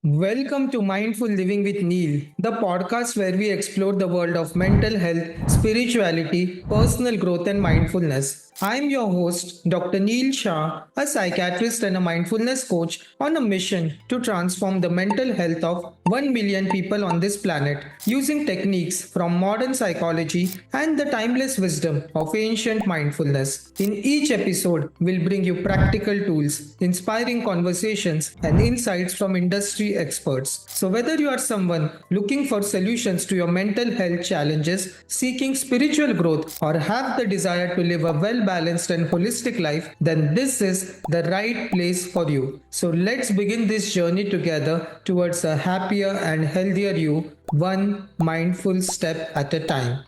Welcome to Mindful Living with Neil, the podcast where we explore the world of mental health, spirituality, personal growth, and mindfulness. I'm your host, Dr. Neil Shah, a psychiatrist and a mindfulness coach on a mission to transform the mental health of 1 million people on this planet using techniques from modern psychology and the timeless wisdom of ancient mindfulness. In each episode, we'll bring you practical tools, inspiring conversations, and insights from industry experts. So, whether you are someone looking for solutions to your mental health challenges, seeking spiritual growth, or have the desire to live a well balanced and holistic life, then this is the right place for you. So, let's begin this journey together towards a happier and healthier you, one mindful step at a time.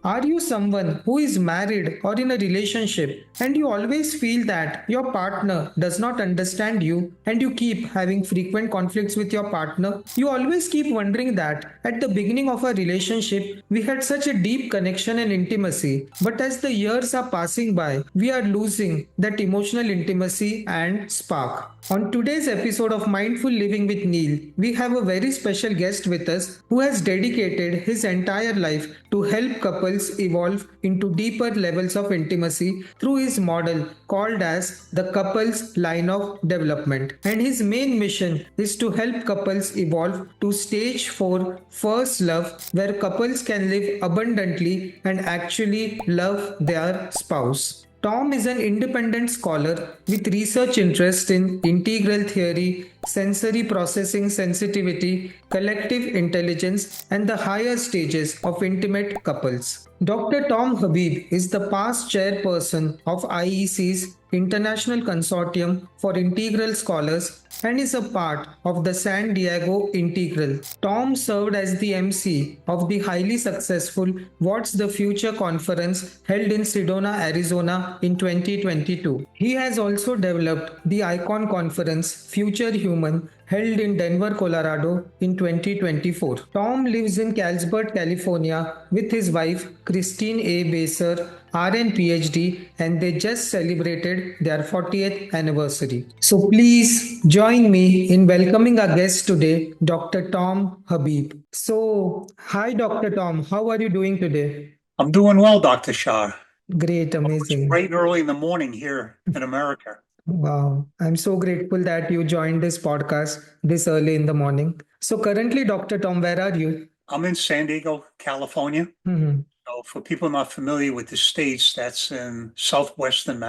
Are you someone who is married or in a relationship and you always feel that your partner does not understand you and you keep having frequent conflicts with your partner? You always keep wondering that at the beginning of our relationship, we had such a deep connection and intimacy, but as the years are passing by, we are losing that emotional intimacy and spark. On today's episode of Mindful Living with Neil, we have a very special guest with us who has dedicated his entire life to help couples evolve into deeper levels of intimacy through his model called as the couples line of development. And his main mission is to help couples evolve to stage 4 first love, where couples can live abundantly and actually love their spouse. Tom is an independent scholar with research interest in integral theory, sensory processing sensitivity, collective intelligence, and the higher stages of intimate couples. Dr. Tom Habib is the past chairperson of IEC's International Consortium for Integral Scholars and is a part of the San Diego Integral. Tom served as the MC of the highly successful What's the Future conference held in Sedona, Arizona in 2022. He has also developed the Icon Conference Future Human held in Denver, Colorado in 2024. Tom lives in Carlsbad, California with his wife Christine A. Baser, RN PhD, and they just celebrated their 40th anniversary. So please join me in welcoming our guest today, Dr. Tom Habib. So, hi Dr. Tom, how are you doing today? I'm doing well, Dr. Shah. Great, It's amazing. bright and early in the morning here in America. Wow, I'm so grateful that you joined this podcast this early in the morning. So, currently, Dr. Tom, where are you? I'm in San Diego, California. Mhm. So for people not familiar with the states, that's in southwestern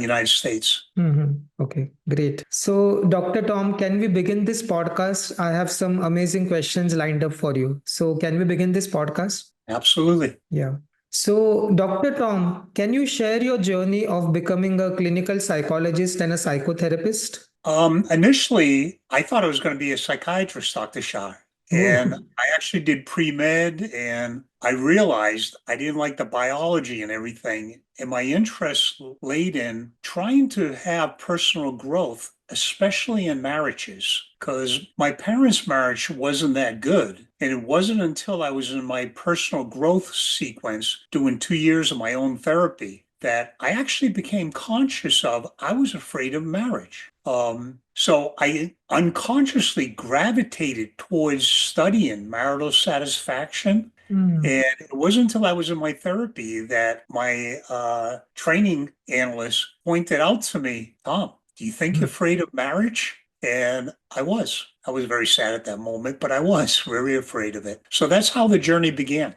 United States. Okay, great. So, Dr. Tom, can we begin this podcast? I have some amazing questions lined up for you. So, can we begin this podcast? Absolutely. Yeah. So, Dr. Tom, can you share your journey of becoming a clinical psychologist and a psychotherapist? Initially, I thought I was going to be a psychiatrist, Dr. Shah. And Oh. I actually did pre-med and I realized I didn't like the biology and everything. And my interest laid in trying to have personal growth, especially in marriages, because my parents' marriage wasn't that good. And it wasn't until I was in my personal growth sequence doing 2 years of my own therapy that I actually became conscious of I was afraid of marriage. So I unconsciously gravitated towards studying marital satisfaction. Mm, And it wasn't until I was in my therapy that my training analyst pointed out to me, Tom, do you think you're mm, afraid of marriage? And I was. I was very sad at that moment, but I was very afraid of it. So that's how the journey began.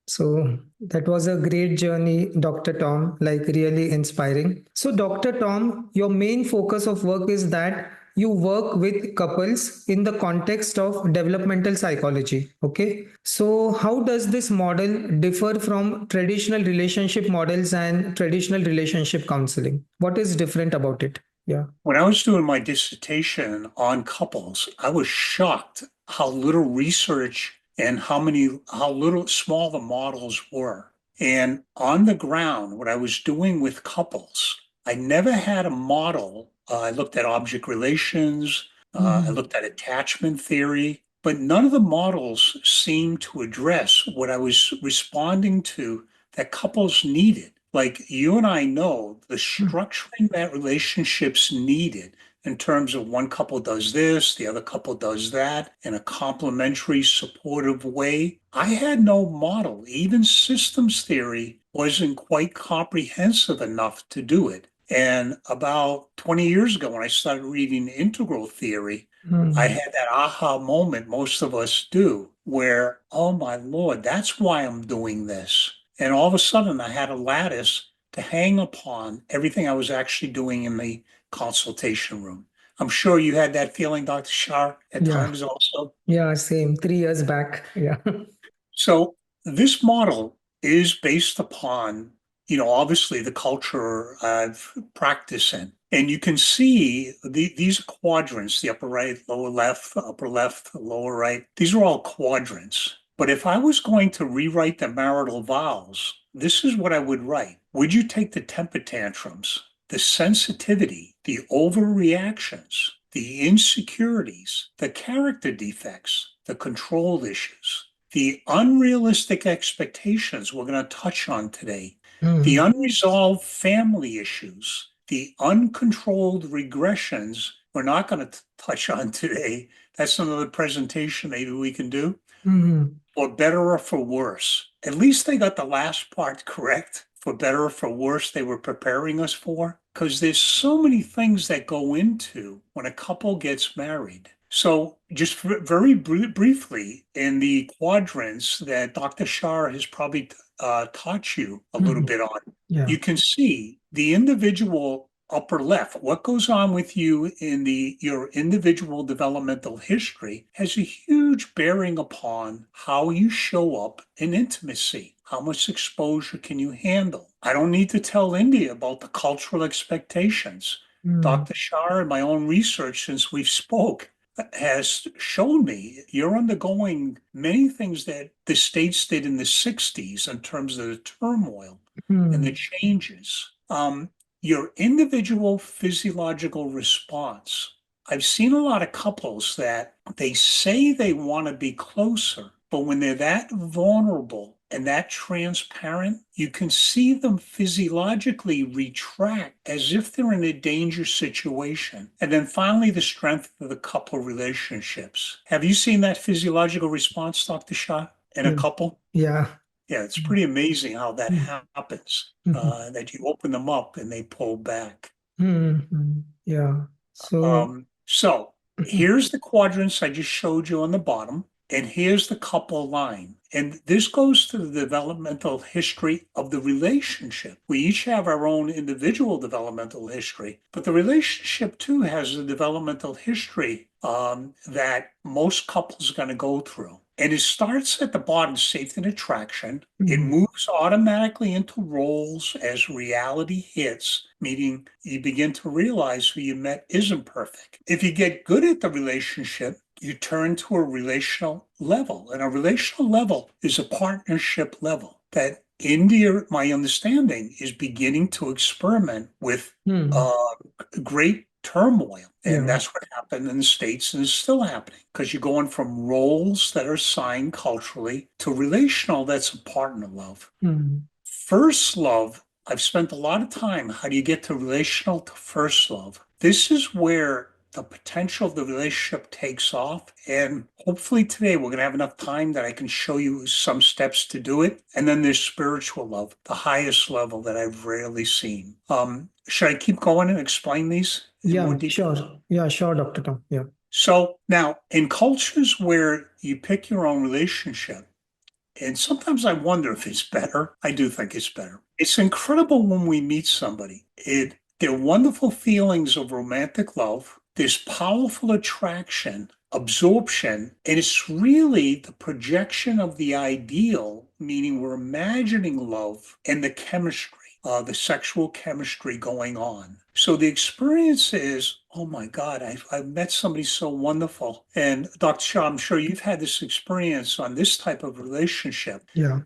So that was a great journey, Dr. Tom, like really inspiring. So, Dr. Tom, your main focus of work is that you work with couples in the context of developmental psychology. Okay. So, how does this model differ from traditional relationship models and traditional relationship counseling? What is different about it? Yeah. When I was doing my dissertation on couples, I was shocked how little research and how little small the models were. And on the ground, what I was doing with couples, I never had a model. I looked at object relations, I Mhm. looked at attachment theory, but none of the models seemed to address what I was responding to that couples needed. like you and I know the structuring that relationships needed in terms of one couple does this, the other couple does that in a complementary, supportive way. I had no model. Even systems theory wasn't quite comprehensive enough to do it. And about 20 years ago, when I started reading integral theory, I Hmm. had that aha moment, most of us do, where, oh my Lord, that's why I'm doing this. And all of a sudden, I had a lattice to hang upon everything I was actually doing in the consultation room. I'm sure you had that feeling, Dr. Shah, at Yeah. times also. Yeah, same. 3 years back. Yeah. So this model is based upon, obviously the culture I've practiced in. And you can see these quadrants, the upper right, lower left, lower right. These are all quadrants. But if I was going to rewrite the marital vows, this is what I would write. Would you take the temper tantrums, the sensitivity, the overreactions, the insecurities, the character defects, the control issues, the unrealistic expectations we're going to touch on today, the Hmm. unresolved family issues, the uncontrolled regressions we're not going to touch on today. That's another presentation maybe we can do. Hmm. For better or for worse. At least they got the last part correct. For better or for worse, they were preparing us for. Because there's so many things that go into when a couple gets married. So, just very briefly, in the quadrants that Dr. Shah has probably taught you a little Hmm. bit on, Yeah. you can see the individual upper left, what goes on with you in your individual developmental history has a huge bearing upon how you show up in intimacy. How much exposure can you handle? I don't need to tell India about the cultural expectations. Hmm. Dr. Shah, in my own research since we've spoke, has shown me you're undergoing many things that the states did in the 60s in terms of the turmoil and the Hmm. changes. Your individual physiological response. I've seen a lot of couples that they say they want to be closer, but when they're that vulnerable and that transparent, you can see them physiologically retract as if they're in a danger situation. And then finally, the strength of the couple relationships. Have you seen that physiological response, Dr. Shah, in a Yeah. couple? Yeah. Yeah, it's pretty amazing how that Hmm. happens, Hmm. that you open them up and they pull back. Hmm. Yeah. So, So mhm. here's the quadrants I just showed you on the bottom, and here's the couple line. And this goes to the developmental history of the relationship. We each have our own individual developmental history, but the relationship too has a developmental history that most couples are going to go through. And it starts at the bottom, safety and attraction. It Hmm. moves automatically into roles as reality hits, meaning you begin to realize who you met isn't perfect. If you get good at the relationship, you turn to a relational level. And a relational level is a partnership level that India, my understanding, is beginning to experiment with Hmm. uh, great turmoil. And Yeah. that's what happened in the States and is still happening because you're going from roles that are assigned culturally to relational that's a partner love. Hmm. First love, I've spent a lot of time. How do you get to relational to first love? This is where the potential of the relationship takes off. And hopefully today we're going to have enough time that I can show you some steps to do it. And then there's spiritual love, the highest level that I've rarely seen. Should I keep going and explain these in more Yeah. detail? Sure. Yeah. Sure, Dr. Tom. Yeah. So now, in cultures where you pick your own relationship, and sometimes I wonder if it's better. I do think it's better. It's incredible when we meet somebody. They're wonderful feelings of romantic love. There's powerful attraction, absorption, and it's really the projection of the ideal, meaning we're imagining love and the chemistry, the sexual chemistry going on. So the experience is, oh my God, I've met somebody so wonderful. And Dr. Shah, I'm sure you've had this experience on this type of relationship. Yeah.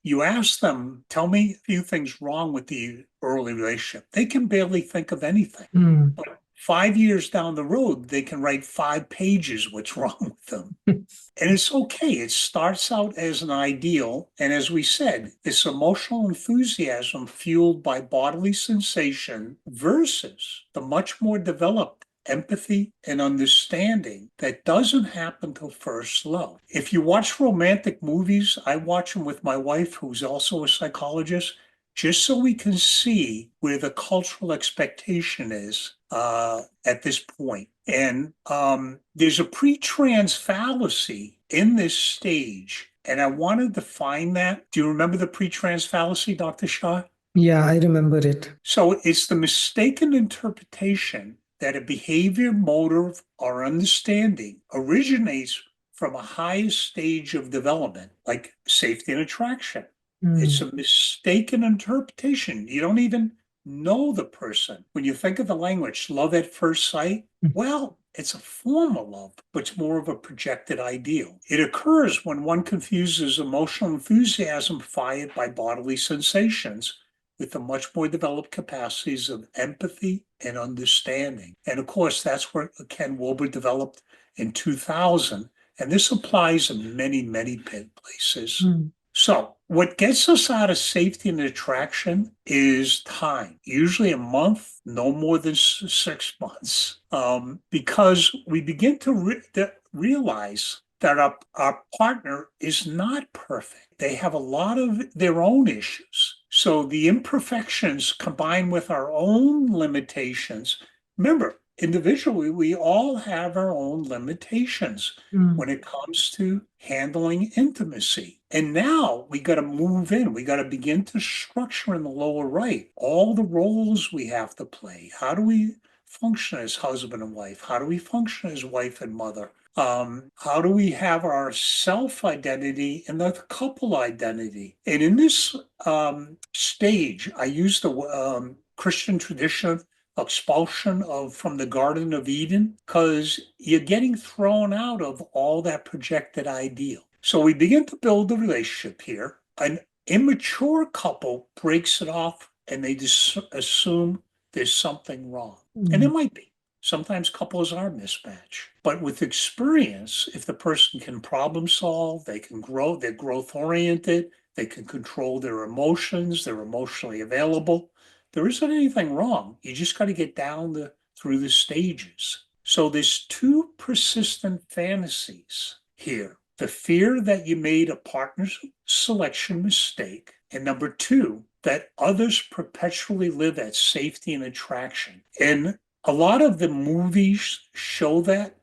You ask them, tell me a few things wrong with the early relationship. They can barely think of anything. Hmm. But 5 years down the road, they can write 5 pages what's wrong with them. And it's okay. It starts out as an ideal. And as we said, this emotional enthusiasm fueled by bodily sensation versus the much more developed empathy and understanding that doesn't happen till first love. If you watch romantic movies, I watch them with my wife, who's also a psychologist, just so we can see where the cultural expectation is at this point. And there's a pre-trans fallacy in this stage. And I wanted to find that. Do you remember the pre-trans fallacy, Dr. Shah? Yeah, I remember it. So it's the mistaken interpretation that a behavior, motive, or understanding originates from a highest stage of development, like safety and attraction. It's Mm. a mistaken interpretation. You don't even know the person. When you think of the language, love at first sight, well, it's a form of love, but it's more of a projected ideal. It occurs when one confuses emotional enthusiasm fired by bodily sensations with the much more developed capacities of empathy and understanding. And of course, that's where Ken Wilber developed in 2000. And this applies in many, many places. Mm. So, what gets us out of safety and attraction is time, usually a month, no more than 6 months, because we begin to realize that our partner is not perfect. They have a lot of their own issues. So, the imperfections combined with our own limitations, remember, individually, we all have our own limitations Mm. when it comes to handling intimacy. And now we got to move in. We got to begin to structure in the lower right all the roles we have to play. How do we function as husband and wife? How do we function as wife and mother? How do we have our self identity and the couple identity? And in this stage, I use the Christian tradition expulsion of from the Garden of Eden because you're getting thrown out of all that projected ideal. So we begin to build a relationship here. An immature couple breaks it off and they just assume there's something wrong. And there Mm. might be. Sometimes couples are mismatched. But with experience, if the person can problem solve, they can grow, they're growth oriented, they can control their emotions, they're emotionally available, there isn't anything wrong. You just got to get through the stages. So there's two persistent fantasies here. The fear that you made a partner selection mistake, and number two, that others perpetually live at safety and attraction. And a lot of the movies show that,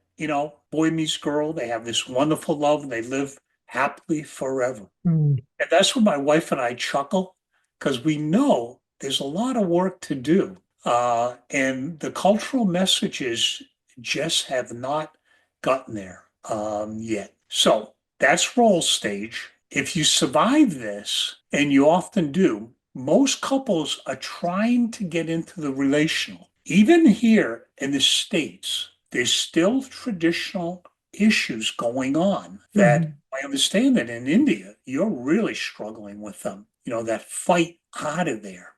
boy meets girl, they have this wonderful love, and they live happily forever. Mm. And that's when my wife and I chuckle because we know there's a lot of work to do. And the cultural messages just have not gotten there yet. So that's role stage. If you survive this, and you often do, most couples are trying to get into the relational. Even here in the States, there's still traditional issues going on that Mhm. I understand that in India, you're really struggling with them, that fight out of there.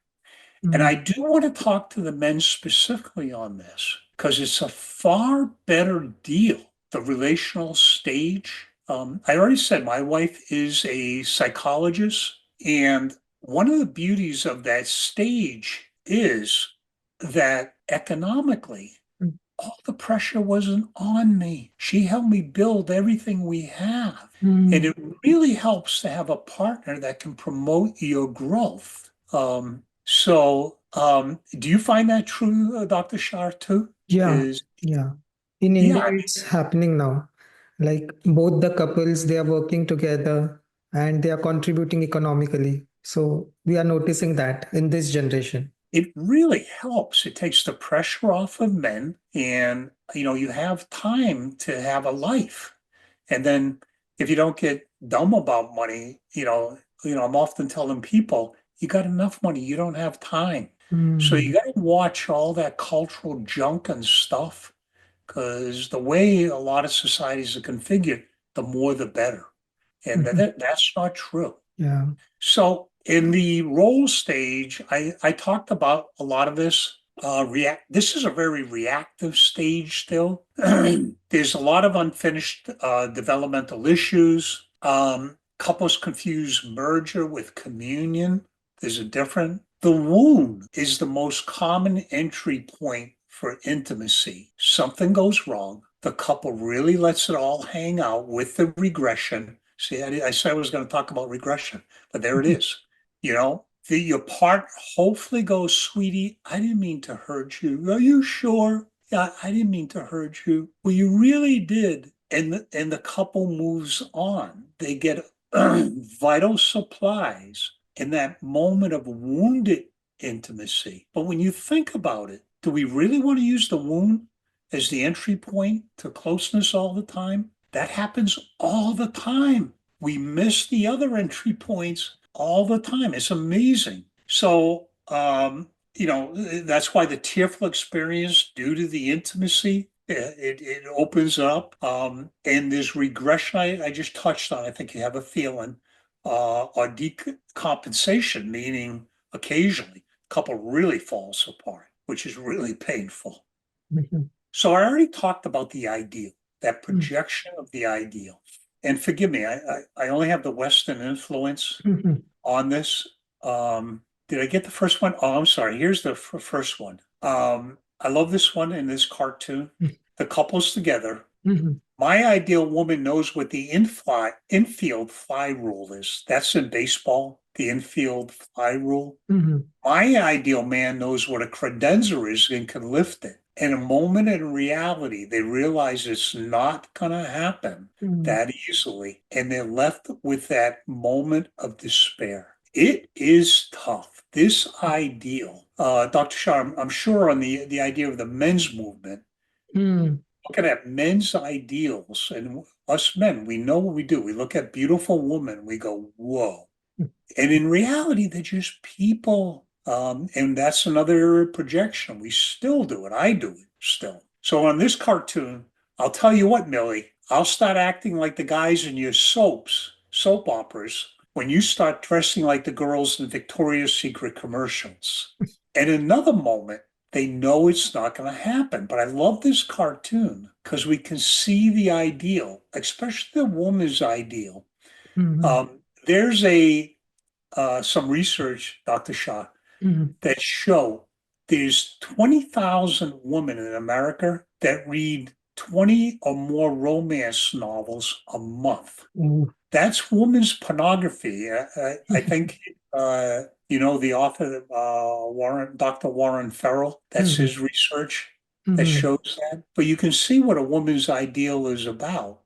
And I Mm. do want to talk to the men specifically on this because it's a far better deal, the relational stage. I already said my wife is a psychologist, and one of the beauties of that stage is that economically, Mm. all the pressure wasn't on me. She helped me build everything we have. And Mm. it really helps to have a partner that can promote your growth. Do you find that true, Dr. Shah, too? Yeah, Is yeah. In Yeah, India, it's happening now. Like both the couples, they are working together and they are contributing economically. So we are noticing that in this generation. it really helps. It takes the pressure off of men, and you have time to have a life. And then if you don't get dumb about money, I'm often telling people, you got enough money, you don't have time. So you Mm. got to watch all that cultural junk and stuff because the way a lot of societies are configured, the more the better. And Mhm. that's not true. Yeah. So in the role stage, I talked about a lot of this. React. This is a very reactive stage still. There's a lot of unfinished developmental issues. Couples confuse merger with communion. There's a difference. The womb is the most common entry point for intimacy. Something goes wrong. The couple really lets it all hang out with the regression. See, I said I was going to talk about regression, but there it is. Your partner hopefully goes, sweetie, I didn't mean to hurt you. Are you sure? Yeah, I didn't mean to hurt you. Well, you really did. And the couple moves on. They get vital supplies in that moment of wounded intimacy. But when you think about it, do we really want to use the wound as the entry point to closeness all the time? That happens all the time. We miss the other entry points all the time. It's amazing. So, that's why the tearful experience, due to the intimacy, it opens up. And there's regression I just touched on. I think you have a feeling, or decompensation, meaning occasionally a couple really falls apart, which is really painful. Mhm. So I already talked about the ideal, that projection of the ideal. And forgive me, I only have the Western influence Mhm. on this. Did I get the first one? Oh, I'm sorry. Here's the first one. I love this one in this cartoon. The couple's together. Mhm. My ideal woman knows what the infield fly rule is. That's in baseball, the infield fly rule. Mhm. My ideal man knows what a credenza is and can lift it. In a moment in reality, they realize it's not going to happen Mhm. that easily, and they're left with that moment of despair. It is tough. This ideal, Dr. Shah, I'm sure on the idea of the men's movement, Mhm. looking at men's ideals, and us men, we know what we do. We look at beautiful women, we go, whoa. And in reality, they're just people. And that's another projection. We still do it. I do it still. So on this cartoon, I'll tell you what, Millie, I'll start acting like the guys in your soap operas, when you start dressing like the girls in Victoria's Secret commercials. And another moment, they know it's not going to happen. But I love this cartoon because we can see the ideal, especially the woman's ideal. Mhm. There's some research, Dr. Shah, Mhm. that show there's 20,000 women in America that read 20 or more romance novels a month. Oh. That's women's pornography. I think, the author, Dr. Warren Farrell, that's Mhm. his research that Mhm. shows that. But you can see what a woman's ideal is about.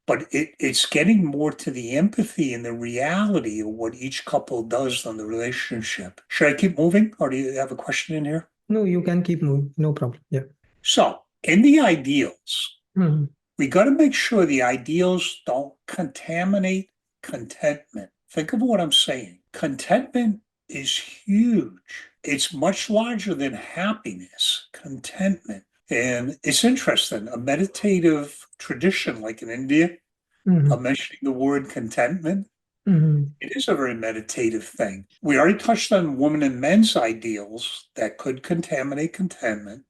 But it's getting more to the empathy and the reality of what each couple does on the relationship. Should I keep moving, or do you have a question in here? No, you can keep moving. No problem. Yeah. So, in the ideals, Mhm. we got to make sure the ideals don't contaminate contentment. Think of what I'm saying. Contentment is huge. It's much larger than happiness, contentment. And it's interesting, a meditative tradition like in India, Mhm. mentioning the word contentment, Mhm. it is a very meditative thing. We already touched on women and men's ideals that could contaminate contentment.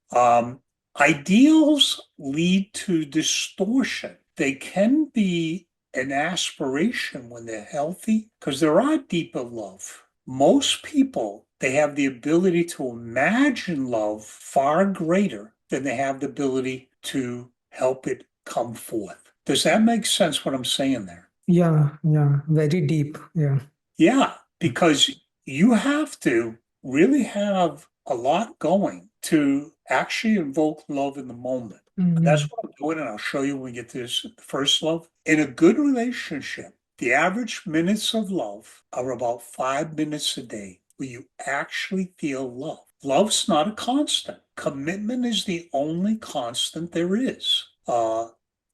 Ideals lead to distortion. They can be an aspiration when they're healthy because there are deeper love. Most people, they have the ability to imagine love far greater than they have the ability to help it come forth. Does that make sense what I'm saying there? Yeah, yeah, very deep. Yeah. Yeah, because you have to really have a lot going to actually invoke love in the moment. That's Mhm. what I'm doing, and I'll show you when we get to this first love. In a good relationship, the average minutes of love are about 5 minutes a day where you actually feel love. Love's not a constant. Commitment is the only constant there is.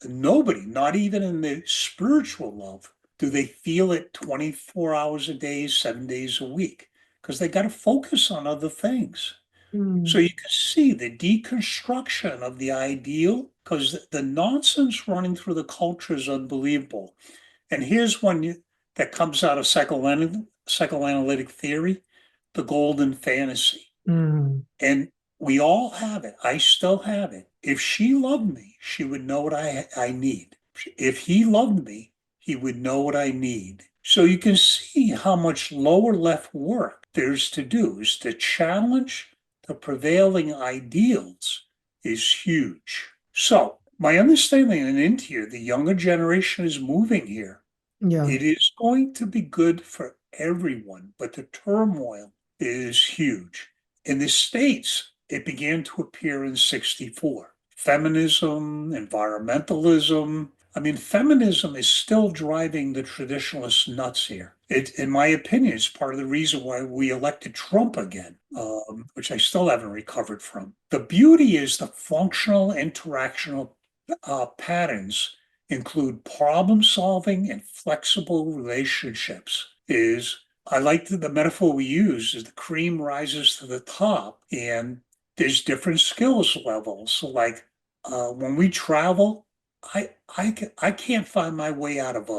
Nobody, not even in the spiritual love, do they feel it 24 hours a day, 7 days a week? Because they got to focus on other things. So Mhm. you can see the deconstruction of the ideal, because the nonsense running through the culture is unbelievable. And here's that comes out of psychoanalytic theory, the golden fantasy. Mm. And we all have it. I still have it. If she loved me, she would know what I need. If he loved me, he would know what I need. So you can see how much lower left work there's to do is to challenge the prevailing ideals is huge. So my understanding and into here, the younger generation is moving here. Yeah. It is going to be good for everyone, but the turmoil is huge. In the States, it began to appear in 64. Feminism, environmentalism. I mean, feminism is still driving the traditionalists nuts here. It, in my opinion, is part of the reason why we elected Trump again, which I still haven't recovered from. The beauty is the functional interactional patterns include problem solving and flexible relationships. Is I like the metaphor we use is the cream rises to the top and there's different skills levels. So like when we travel, I can't find my way out of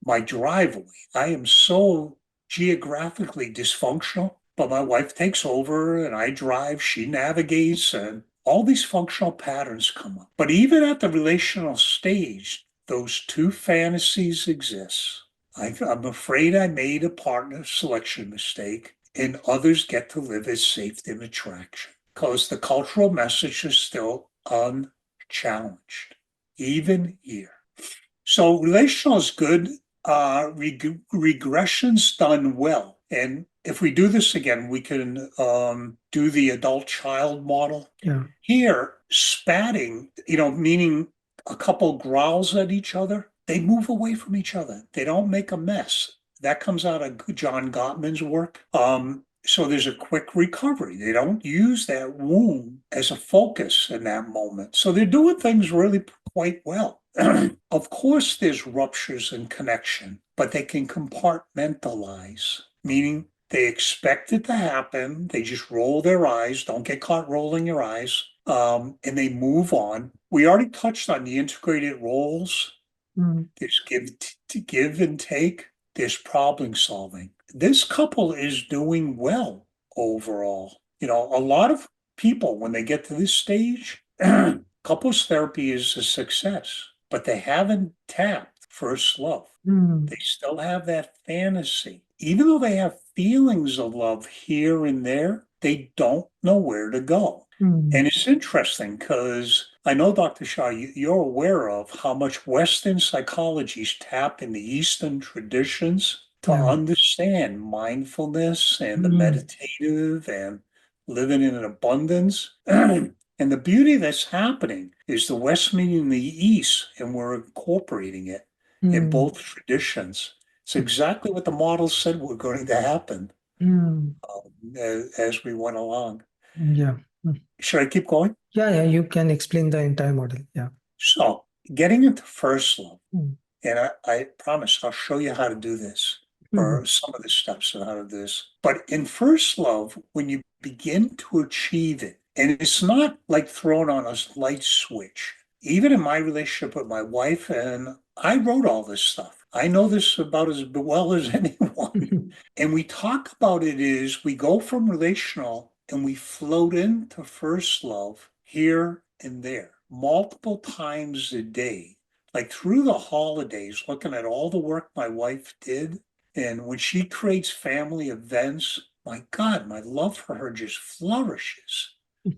my driveway. I am so geographically dysfunctional, but my wife takes over and I drive, she navigates, and all these functional patterns come up. But even at the relational stage, those two fantasies exist. I'm afraid I made a partner selection mistake, and others get to live as safety and attraction because the cultural message is still unchallenged, even here. So relational is good. Regression's done well. And if we do this again, we can do the adult child model. Yeah. Here, spatting, meaning a couple growls at each other, they move away from each other. They don't make a mess. That comes out of John Gottman's work. So there's a quick recovery. They don't use that wound as a focus in that moment. So they're doing things really quite well. Of course, there's ruptures in connection, but they can compartmentalize, meaning they expect it to happen. They just roll their eyes, don't get caught rolling your eyes, and they move on. We already touched on the integrated roles. Mm. There's give and take. There's problem solving. This couple is doing well overall. A lot of people, when they get to this stage, couples therapy is a success, but they haven't tapped first love. Mm. They still have that fantasy. Even though they have feelings of love here and there, they don't know where to go. Mm. And it's interesting because I know, Dr. Shah, you're aware of how much Western psychologies tap in the Eastern traditions to Yeah. understand mindfulness and the Mm. meditative and living in an abundance. And the beauty that's happening is the West meeting the East, and we're incorporating it in Mm. both traditions. It's exactly what the model said were going to happen Mm. as we went along. Yeah. Mm. Should I keep going? Yeah, yeah, you can explain the entire model. Yeah. So, getting into first love, Mm. and I promise I'll show you how to do this, or Mhm. some of the steps on how to do this. But in first love, when you begin to achieve it, and it's not like thrown on a light switch, even in my relationship with my wife, and I wrote all this stuff. I know this about as well as anyone. And we talk about it is we go from relational and we float into first love here and there multiple times a day, like through the holidays, looking at all the work my wife did. And when she creates family events, my God, my love for her just flourishes.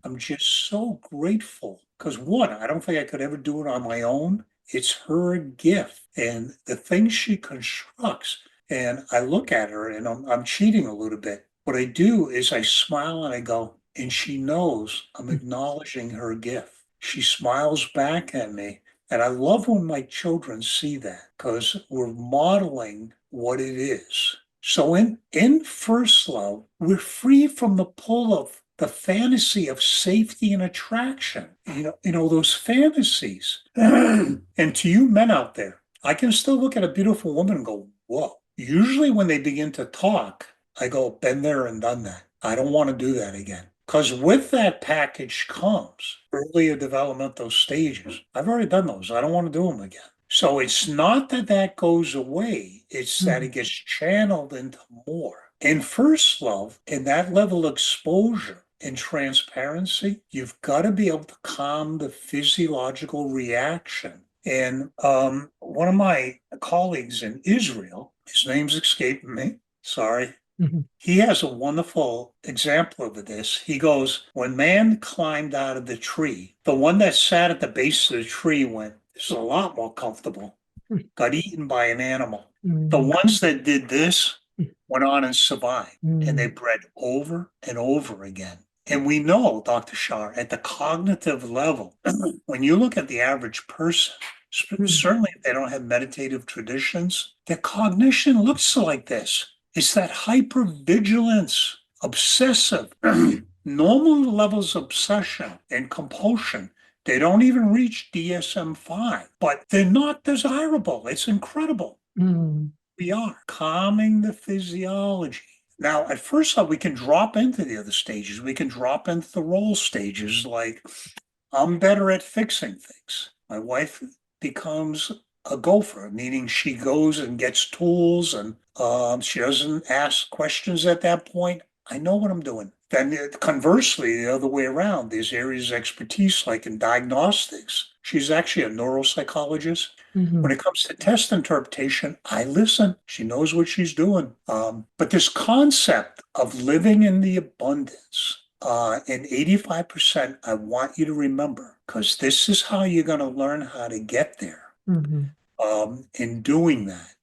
I'm just so grateful because one, I don't think I could ever do it on my own. It's her gift and the things she constructs. And I look at her and I'm cheating a little bit. What I do is I smile and I go, and she knows I'm acknowledging her gift. She smiles back at me. And I love when my children see that because we're modeling what it is. So in first love, we're free from the pull of the fantasy of safety and attraction. Those fantasies. And to you men out there, I can still look at a beautiful woman and go, whoa. Usually when they begin to talk, I go, been there and done that. I don't want to do that again. Because with that package comes earlier developmental stages. I've already done those. I don't want to do them again. So it's not that that goes away, it's that Mm. it gets channeled into more. In first love, in that level of exposure, and transparency, you've got to be able to calm the physiological reaction. And one of my colleagues in Israel, his name's escaping me, sorry, Mhm. he has a wonderful example of this. He goes, when man climbed out of the tree, the one that sat at the base of the tree went, this is a lot more comfortable, got eaten by an animal. The Mhm. ones that did this went on and survived, and they Mhm. bred over and over again. And we know, Dr. Shah, at the cognitive level, when you look at the average person, Mhm. certainly if they don't have meditative traditions, their cognition looks like this. It's that hypervigilance, obsessive, normal levels of obsession and compulsion. They don't even reach DSM-5, but they're not desirable. It's incredible. Mhm. We are calming the physiology. Now, at first thought, we can drop into the other stages. We can drop into the role stages like I'm better at fixing things. My wife becomes a gopher, meaning she goes and gets tools and she doesn't ask questions at that point. I know what I'm doing. Then conversely, the other way around, there's areas of expertise like in diagnostics. She's actually a neuropsychologist. When Mhm. it comes to test interpretation, I listen. She knows what she's doing. But this concept of living in the abundance, and 85%, I want you to remember, because this is how you're going to learn how to get there Mhm. in doing that.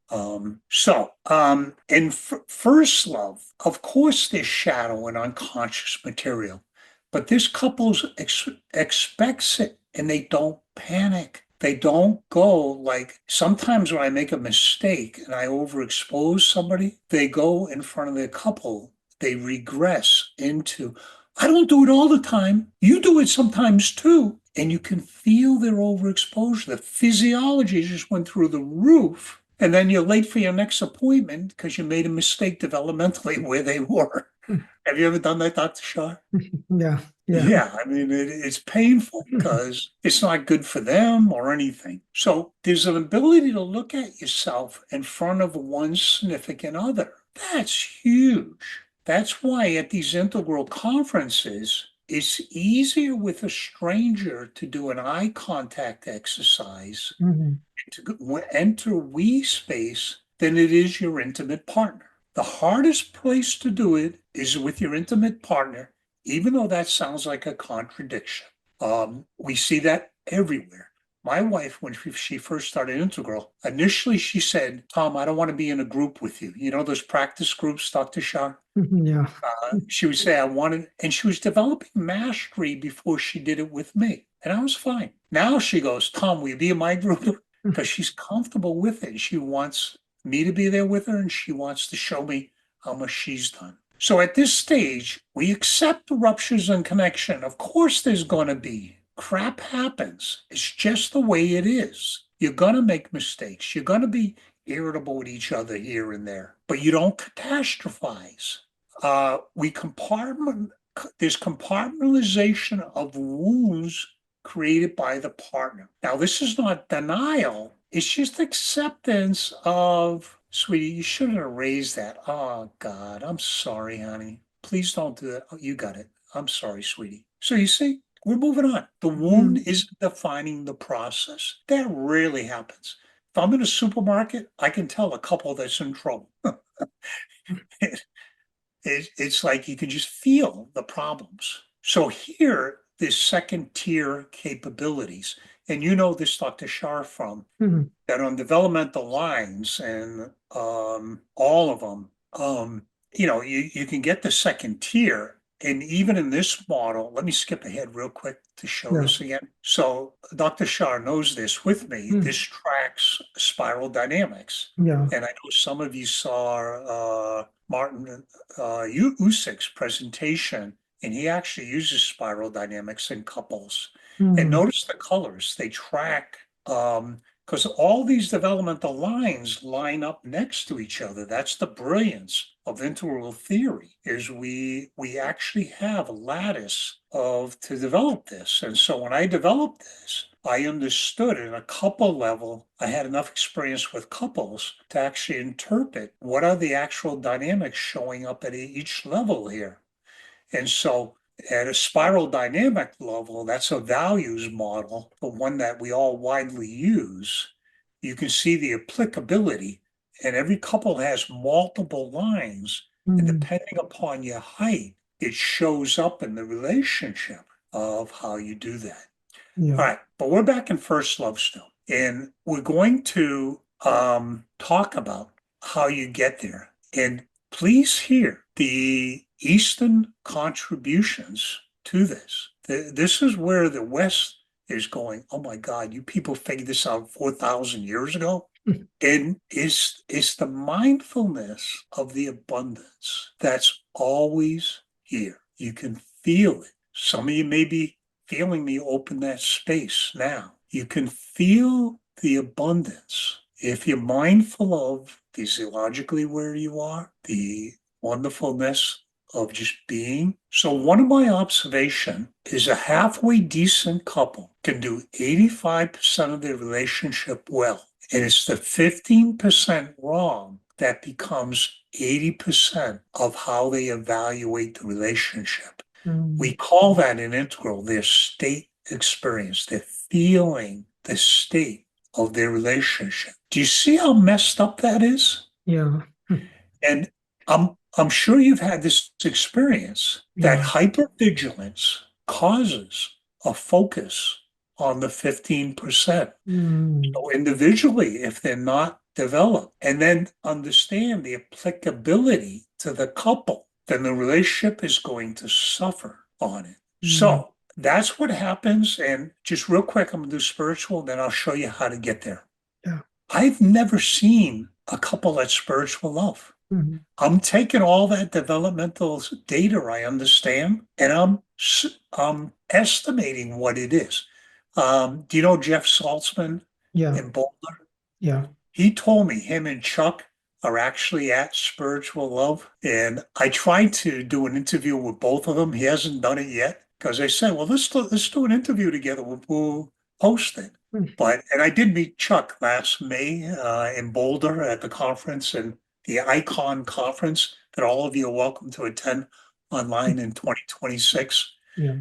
In first love, of course, there's shadow and unconscious material, but this couple expects it and they don't panic. They don't go like sometimes when I make a mistake and I overexpose somebody, they go in front of the couple, they regress into, I don't do it all the time. You do it sometimes too. And you can feel their overexposure. The physiology just went through the roof. And then you're late for your next appointment because you made a mistake developmentally where they were. Have you ever done that, Dr. Shah? Yeah. Yeah. Yeah, I mean, it's painful because it's not good for them or anything. So there's an ability to look at yourself in front of one significant other. That's huge. That's why at these integral conferences, it's easier with a stranger to do an eye contact exercise Mhm. to enter we space than it is your intimate partner. The hardest place to do it is with your intimate partner, even though that sounds like a contradiction. We see that everywhere. My wife, when she first started Integral, initially she said, Tom, I don't want to be in a group with you. You know those practice groups, Dr. Shah? Mhm. Yeah. She would say, I wanted, and she was developing mastery before she did it with me. And I was fine. Now she goes, Tom, will you be in my group? Because she's comfortable with it. She wants me to be there with her and she wants to show me how much she's done. So at this stage, we accept the ruptures in connection. Of course, there's going to be crap happens. It's just the way it is. You're going to make mistakes. You're going to be irritable with each other here and there, but you don't catastrophize. We compartment, there's compartmentalization of wounds created by the partner. Now, this is not denial, it's just acceptance of, sweetie, you shouldn't have raised that. Oh, God, I'm sorry, honey. Please don't do that. Oh, you got it. I'm sorry, sweetie. So you see, we're moving on. The wound Mhm. isn't defining the process. That rarely happens. If I'm in a supermarket, I can tell a couple that's in trouble. It's like you can just feel the problems. So here, this second tier capabilities, and you know this, Dr. Shah, from Mhm. that on developmental lines and all of them, you can get the second tier. And even in this model, let me skip ahead real quick to show Yeah. this again. So Dr. Shah knows this with me. This Mhm. tracks spiral dynamics. Yeah. And I know some of you saw Martin Usik's presentation, and he actually uses spiral dynamics in couples. And Mhm. notice the colors, they track because all these developmental lines line up next to each other. That's the brilliance of integral theory, is we actually have a lattice of to develop this. And so when I developed this, I understood at a couple level, I had enough experience with couples to actually interpret what are the actual dynamics showing up at each level here. And so At a spiral dynamic level, that's a values model, but one that we all widely use. You can see the applicability, and every couple has multiple lines, and Mm. depending upon your height, it shows up in the relationship of how you do that. Yeah. All right, but we're back in first love still, and we're going to talk about how you get there. And please hear the Eastern contributions to this. This is where the West is going. Oh my God, you people figured this out 4,000 years ago? And it's the mindfulness of the abundance that's always here. You can feel it. Some of you may be feeling me open that space now. You can feel the abundance. If you're mindful of physiologically where you are, the wonderfulness of just being. So one of my observation is a halfway decent couple can do 85% of their relationship well. And it's the 15% wrong that becomes 80% of how they evaluate the relationship. We Mm. call that an integral, their state experience. They're feeling the state of their relationship. Do you see how messed up that is? Yeah. And I'm sure you've had this experience that Yeah. hypervigilance causes a focus on the 15%. Mm. So individually, if they're not developed, and then understand the applicability to the couple, then the relationship is going to suffer on it. Mm. So that's what happens. And just real quick, I'm going to do spiritual, then I'll show you how to get there. Yeah. I've never seen a couple that's spiritual love. Mm. I'm taking all that developmental data I understand, and I'm estimating what it is. Do you know Jeff Saltzman Yeah. in Boulder? Yeah. He told me him and Chuck are actually at Spiritual Love, and I tried to do an interview with both of them. He hasn't done it yet because I said, "Well, let's do an interview together. We'll post it." Mm. And I did meet Chuck last May in Boulder at the conference and the Icon conference that all of you are welcome to attend online in 2026. Yeah.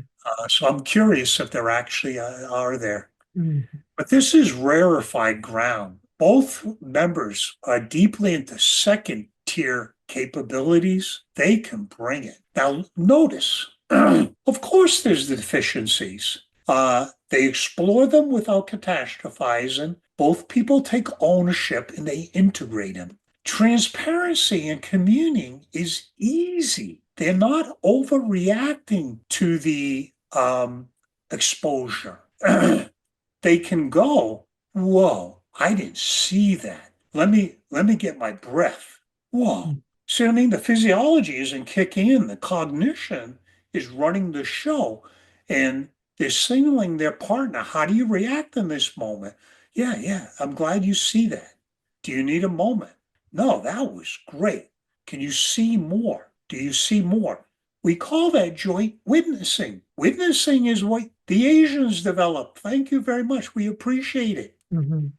So I'm curious if there actually are there. Mm. But this is rarefied ground. Both members are deeply into second tier capabilities. They can bring it. Now, notice, of course, there's the deficiencies. They explore them without catastrophizing. Both people take ownership and they integrate them. Transparency and communing is easy. They're not overreacting to the exposure. They can go, whoa, I didn't see that. Let me get my breath. Whoa. Mm. See what I mean? The physiology isn't kicking in. The cognition is running the show. And they're signaling their partner, how do you react in this moment? Yeah, yeah, I'm glad you see that. Do you need a moment? No, that was great. Can you see more? Do you see more? We call that joint witnessing. Witnessing is what the Asians developed. Thank you very much. We appreciate it. Mhm.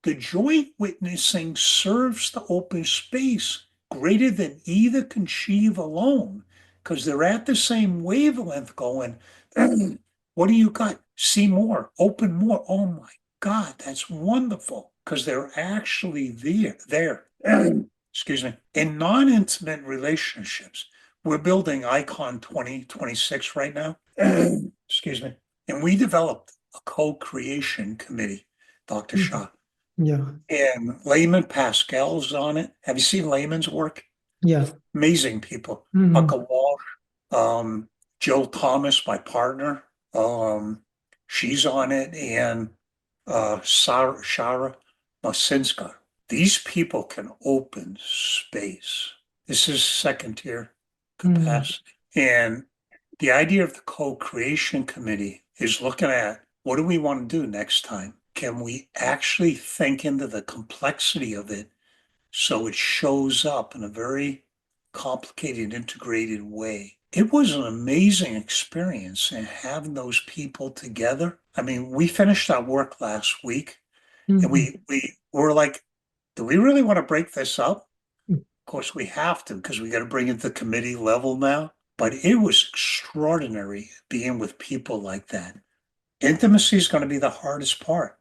The joint witnessing serves to open space greater than either can achieve alone because they're at the same wavelength going, what do you got? See more, open more. Oh my God, that's wonderful because they're actually there. Excuse me. In non-intimate relationships, we're building Icon 2026 right now. Excuse me. And we developed a co-creation committee, Dr. Mhm. Shah. Yeah. And Layman Pascal's on it. Have you seen Layman's work? Yeah. Amazing people. Mhm. Bucka Walsh, Jill Thomas, my partner. Um, she's on it, and Shara Masinska. These people can open space. This is second tier Mhm. capacity. And the idea of the co-creation committee is looking at what do we want to do next time? Can we actually think into the complexity of it so it shows up in a very complicated, integrated way? It was an amazing experience and having those people together. I mean, we finished our work last week and Mhm. we were like, do we really want to break this up? Mm. Of course, we have to because we got to bring it to committee level now. but it was extraordinary being with people like that. Intimacy is going to be the hardest part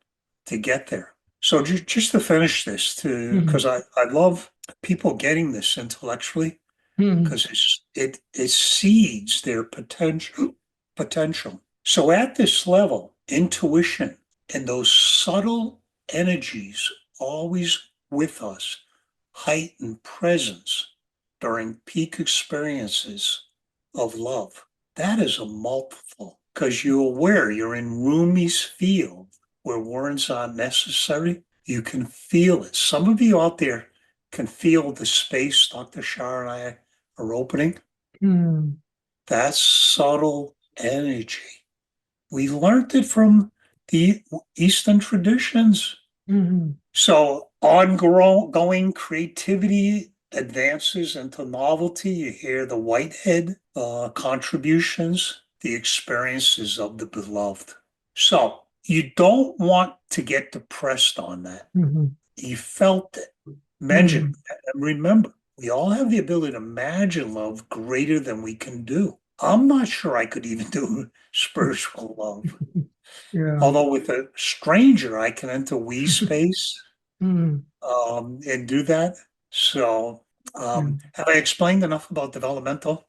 to get there. So just to finish this, to because Mhm. I love people getting this intellectually Mhm. because it exceeds their potential. So at this level, intuition and those subtle energies always with us, heightened presence during peak experiences of love. That is a multiple because you're aware you're in Rumi's field where words aren't necessary. You can feel it. Some of you out there can feel the space Dr. Shah and I are opening. Mhm. That's subtle energy. We learned it from the Eastern traditions. Mhm. So ongoing creativity advances into novelty. You hear the Whitehead contributions, the experiences of the beloved. So you don't want to get depressed on that. Mhm. You felt it. Imagine Mhm. and remember, we all have the ability to imagine love greater than we can do. I'm not sure I could even do spiritual love. Yeah. Although with a stranger, I can enter we space Mhm. and do that. So, Yeah. have I explained enough about developmental?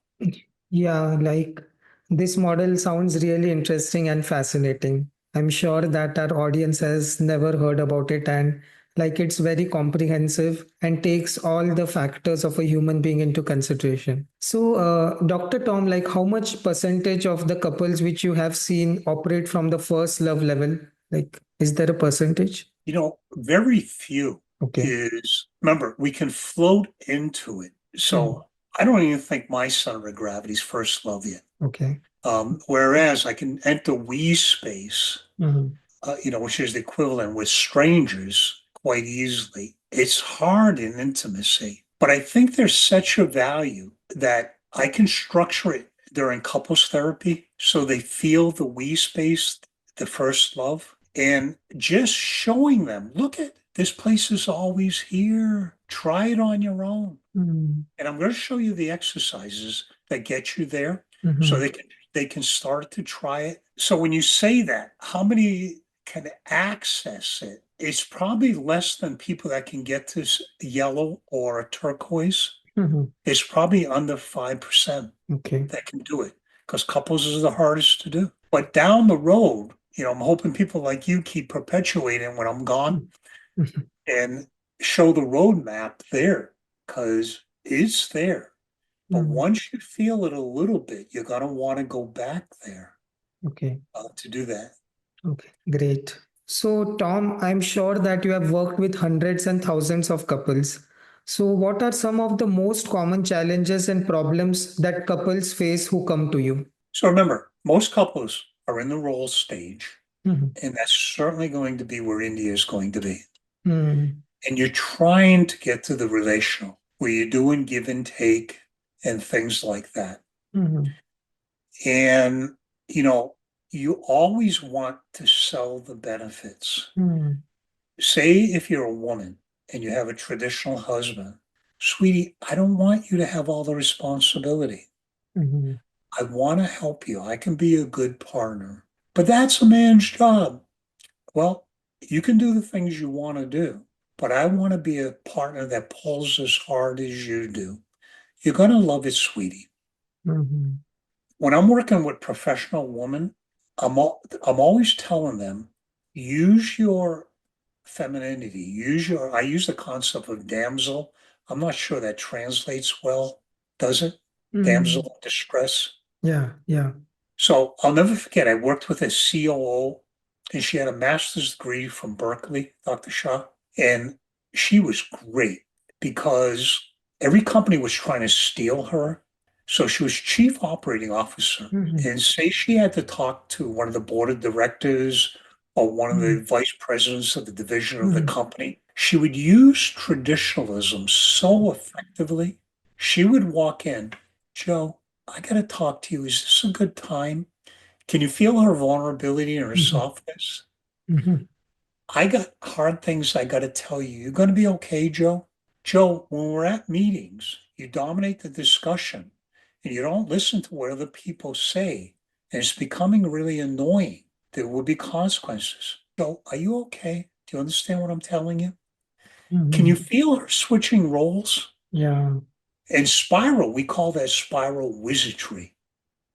Yeah, like this model sounds really interesting and fascinating. I'm sure that our audience has never heard about it, and like it's very comprehensive and takes all the factors of a human being into consideration. So, Dr. Tom, like how much percentage of the couples which you have seen operate from the first love level? Like, is there a percentage? Very few Okay. is, remember, we can float into it. Mhm. So, I don't even think my center of gravity is first love yet. Okay. Whereas I can enter we space, Mhm. which is the equivalent with strangers quite easily. It's hard in intimacy, but I think there's such a value that I can structure it during couples therapy so they feel the we space, the first love, and just showing them, look at this place is always here. Try it on your own. Mhm. And I'm going to show you the exercises that get you there so Mhm. they can start to try it. So when you say that, how many can access it? It's probably less than people that can get this yellow or a turquoise. Mhm. It's probably under 5% Okay. that can do it because couples is the hardest to do. But down the road, I'm hoping people like you keep perpetuating when I'm gone Mhm. and show the roadmap there because it's there. But Mhm. once you feel it a little bit, you're going to want to go back there Okay. to do that. Okay, great. So, Tom, I'm sure that you have worked with hundreds and thousands of couples. So, what are some of the most common challenges and problems that couples face who come to you? So remember, most couples are in the role stage, Mhm. and that's certainly going to be where India is going to be. Mhm. And you're trying to get to the relational, where you're doing give and take and things like that. Mhm. And, you know, you always want to sell the benefits. Mhm. Say if you're a woman and you have a traditional husband, sweetie, I don't want you to have all the responsibility. Mhm. I want to help you. I can be a good partner. But that's a man's job. Well, you can do the things you want to do, but I want to be a partner that pulls as hard as you do. You're going to love it, sweetie. Mhm. When I'm working with professional women, I'm always telling them use your femininity. I use the concept of damsel. I'm not sure that translates well, does it? Damsel Mhm. in distress. Yeah, yeah. So I'll never forget, I worked with a COO and she had a master's degree from Berkeley, Dr. Shah. And she was great because every company was trying to steal her. So she was chief operating officer. Mhm. And say she had to talk to one of the board of directors or one of the Mhm. vice presidents of the division of the Mhm. company. She would use traditionalism so effectively. She would walk in, Joe, I got to talk to you. Is this a good time? Can you feel her vulnerability and her Mhm. softness? Mhm. I got hard things I got to tell you. You're going to be okay, Joe? Joe, when we're at meetings, you dominate the discussion and you don't listen to what other people say, and it's becoming really annoying, there will be consequences. So, are you okay? Do you understand what I'm telling you? Can you Mhm. feel her switching roles? Yeah. And spiral, we call that spiral wizardry.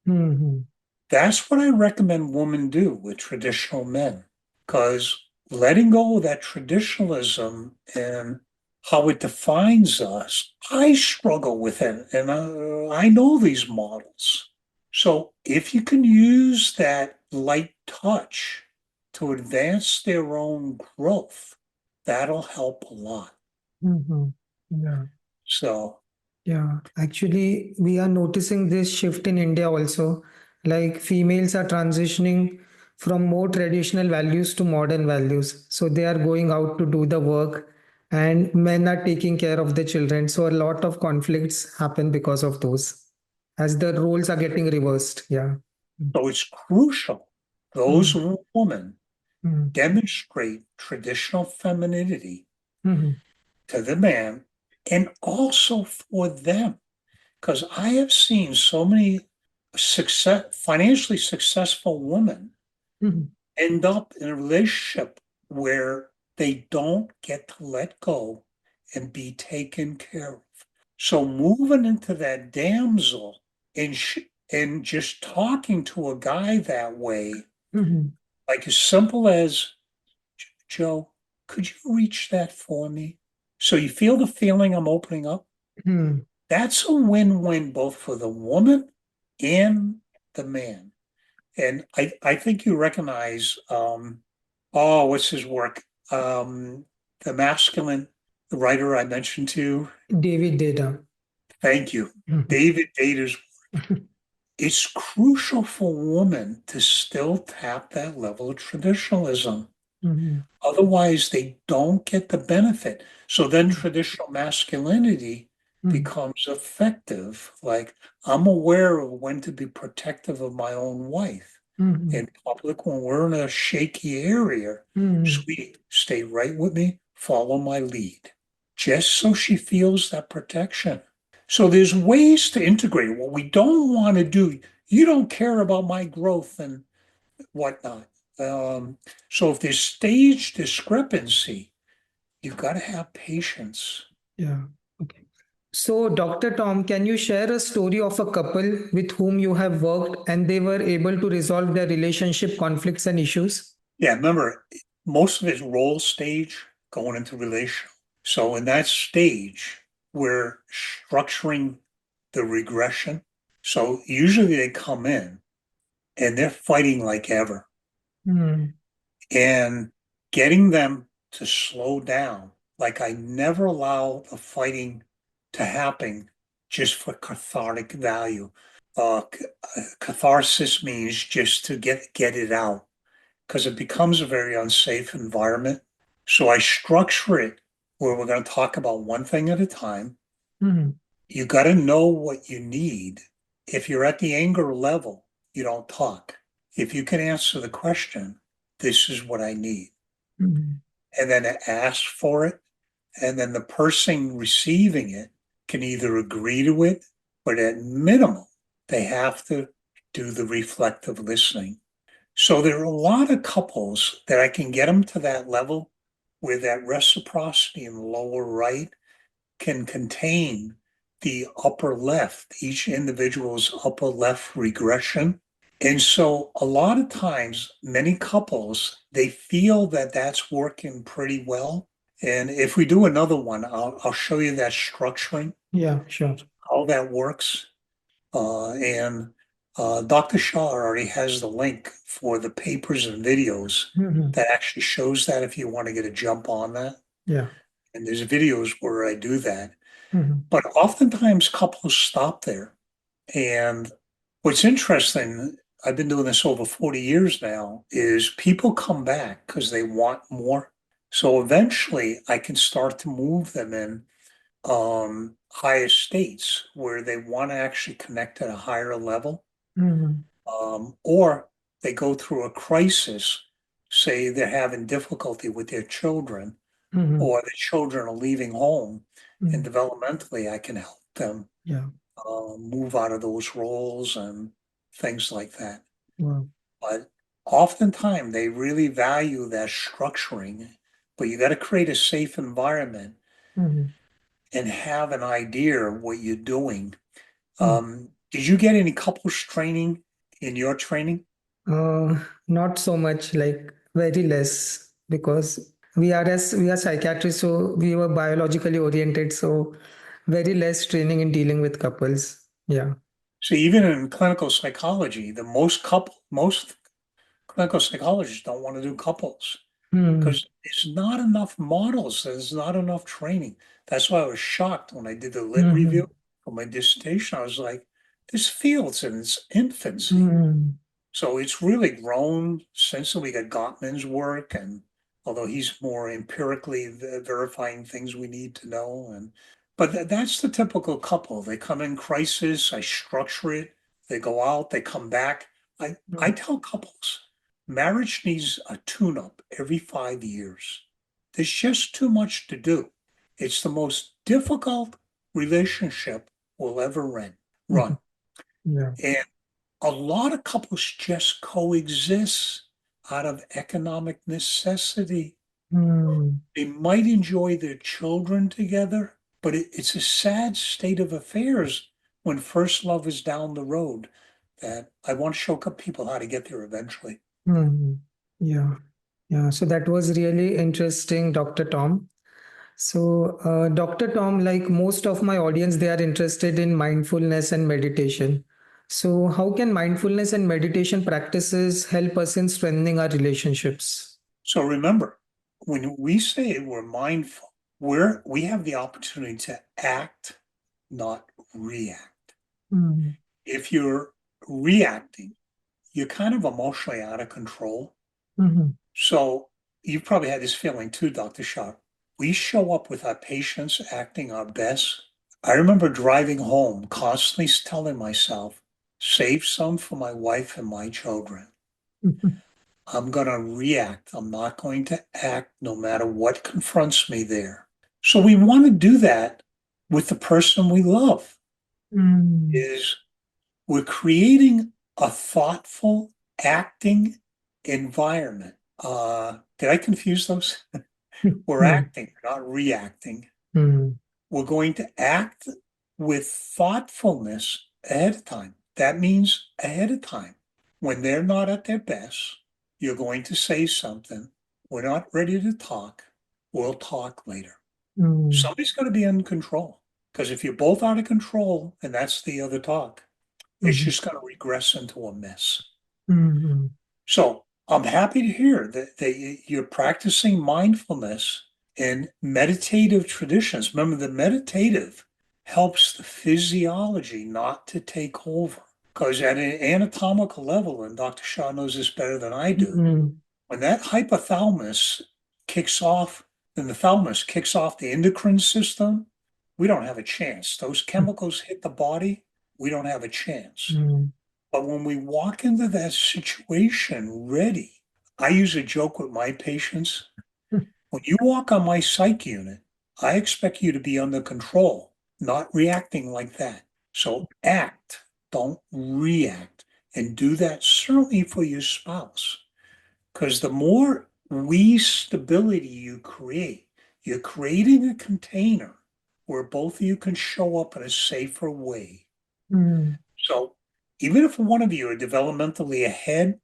Mhm. That's what I recommend women do with traditional men, because letting go of that traditionalism and how it defines us, I struggle with it, and I know these models. So if you can use that light touch to advance their own growth, that'll help a lot. Mhm. Yeah. So, Yeah, actually, we are noticing this shift in India also. Like females are transitioning from more traditional values to modern values. So they are going out to do the work, and men are taking care of the children. So a lot of conflicts happen because of those, as the roles are getting reversed. Yeah. so it's crucial those Mm, women mm, demonstrate traditional femininity mm, to the man and also for them. Because I have seen so many financially successful women mm, end up in a relationship where they don't get to let go and be taken care of. So moving into that damsel and and just talking to a guy that way, mm, like as simple as, Joe, could you reach that for me? So you feel the feeling I'm opening up? mm. That's a win-win both for the woman and the man. And I think you recognize, oh, what's his work? The masculine, the writer I mentioned to you. David Data. Thank you. Mhm. David Data's. It's crucial for women to still tap that level of traditionalism. Mhm. Otherwise, they don't get the benefit. So then traditional masculinity Mhm. becomes effective. Like, I'm aware of when to be protective of my own wife. Mhm. In public, when we're in a shaky area, Mhm. sweetie, stay right with me, follow my lead, just so she feels that protection. So there's ways to integrate what we don't want to do. You don't care about my growth and whatnot. Um, so if there's stage discrepancy, you've got to have patience. Yeah. Okay. So, Dr. Tom, can you share a story of a couple with whom you have worked and they were able to resolve their relationship conflicts and issues? Yeah, remember, most of it's role stage going into relational. So in that stage, we're structuring the regression. So usually they come in and they're fighting like ever. Hmm. And getting them to slow down, like I never allow the fighting to happen just for cathartic value. Catharsis means just to get it out because it becomes a very unsafe environment. So I structure it where we're going to talk about one thing at a time. Hmm. You got to know what you need. If you're at the anger level, you don't talk. If you can answer the question, this is what I need, Hmm. and then ask for it, and then the person receiving it can either agree to it, but at minimum, they have to do the reflective listening. So there are a lot of couples that I can get them to that level where that reciprocity in the lower right can contain the upper left, each individual's upper left regression. And so a lot of times, many couples, they feel that that's working pretty well. And if we do another one, I'll show you that structuring, Yeah, sure. how that works. And Dr. Shah already has the link for the papers and videos Hmm. that actually shows that if you want to get a jump on that. Yeah. And there's videos where I do that. Hmm. But oftentimes couples stop there. And what's interesting, I've been doing this over 40 years now, is people come back because they want more. So eventually I can start to move them in higher states where they want to actually connect at a higher level. Hmm. Or they go through a crisis, say they're having difficulty with their children, Hmm. or the children are leaving home, and Hmm. developmentally I can help them Yeah. move out of those roles and things like that. Wow. But oftentimes they really value that structuring, but you got to create a safe environment Mhm. and have an idea of what you're doing. Mm. Did you get any couples training in your training? Not so much, like very less, because we are psychiatrists, so we were biologically oriented, so very less training in dealing with couples. Yeah. So even in clinical psychology, the most clinical psychologists don't want to do couples Hmm. because there's not enough models, there's not enough training. That's why I was shocked when I did the lit Hmm. review for my dissertation. I was like, this field's in its infancy. Hmm. So it's really grown since we got Gottman's work, and although he's more empirically verifying things we need to know, and but that's the typical couple. They come in crisis, I structure it, they go out, they come back. I tell couples, marriage needs a tune-up every 5 years. There's just too much to do. It's the most difficult relationship we'll ever run. Yeah. And a lot of couples just coexist out of economic necessity. Hmm. They might enjoy their children together, but it's a sad state of affairs when first love is down the road that I want to show people how to get there eventually. Hmm. Yeah. Yeah. So that was really interesting, Dr. Tom. So, Dr. Tom, like most of my audience, they are interested in mindfulness and meditation. So, how can mindfulness and meditation practices help us in strengthening our relationships? So remember, when we say we're mindful, we have the opportunity to act, not react. Mm. If you're reacting, you're kind of emotionally out of control. Mhm. So you've probably had this feeling too, Dr. Shah. We show up with our patients acting our best. I remember driving home, constantly telling myself, save some for my wife and my children. Mhm. I'm going to react. I'm not going to act no matter what confronts me there. So we want to do that with the person we love. Mm. Is we're creating a thoughtful, acting environment. Did I confuse those? We're No. acting, not reacting. Mm. We're going to act with thoughtfulness ahead of time. That means ahead of time. When they're not at their best, you're going to say something. We're not ready to talk. We'll talk later. Mm. Somebody's going to be in control. Because if you're both out of control and that's the other talk, it's Mhm. just going to regress into a mess. Mhm. So I'm happy to hear that you're practicing mindfulness in meditative traditions. Remember, the meditative helps the physiology not to take over. Because at an anatomical level, and Dr. Shah knows this better than I do, Mhm. when that hypothalamus kicks off, then the thalamus kicks off the endocrine system, we don't have a chance. Those chemicals hit the body, we don't have a chance. Mhm. But when we walk into that situation ready, I use a joke with my patients. When you walk on my psych unit, I expect you to be under control, not reacting like that. So act, don't react, and do that certainly for your spouse. Because the more we stability you create, you're creating a container where both of you can show up in a safer way. Mhm. So even if one of you are developmentally ahead,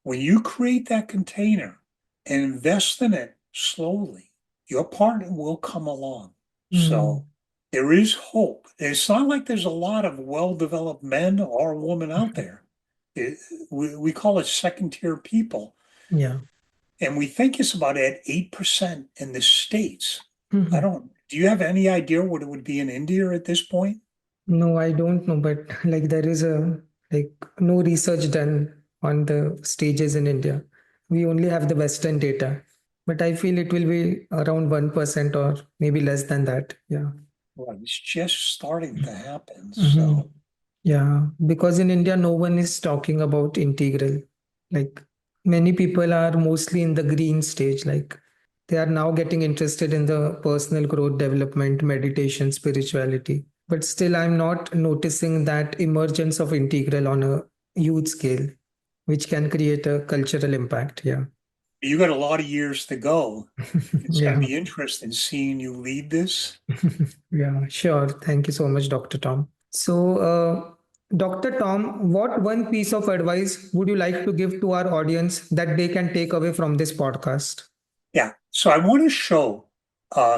when you create that container and invest in it slowly, your partner will come along. So Mhm. there is hope. It's not like there's a lot of well-developed men or women out there. It- we call it second-tier people, Yeah. and we think it's about at 8% in the States. I Mhm. don't, do you have any idea what it would be in India at this point? No, I don't know, but like there is a like no research done on the stages in India. We only have the Western data, but I feel it will be around 1% or maybe less than that. Yeah. Well, it's just starting to happen. Mhm. So Yeah, because in India, no one is talking about integral. Like many people are mostly in the green stage. Like they are now getting interested in the personal growth, development, meditation, spirituality. but still I'm not noticing that emergence of integral on a huge scale, which can create a cultural impact. Yeah. You got a lot of years to go. It's going to Yeah. be interesting seeing you lead this. Yeah, sure. Thank you so much, Dr. Tom. So, Dr. Tom, what one piece of advice would you like to give to our audience that they can take away from this podcast? Yeah. So I want to show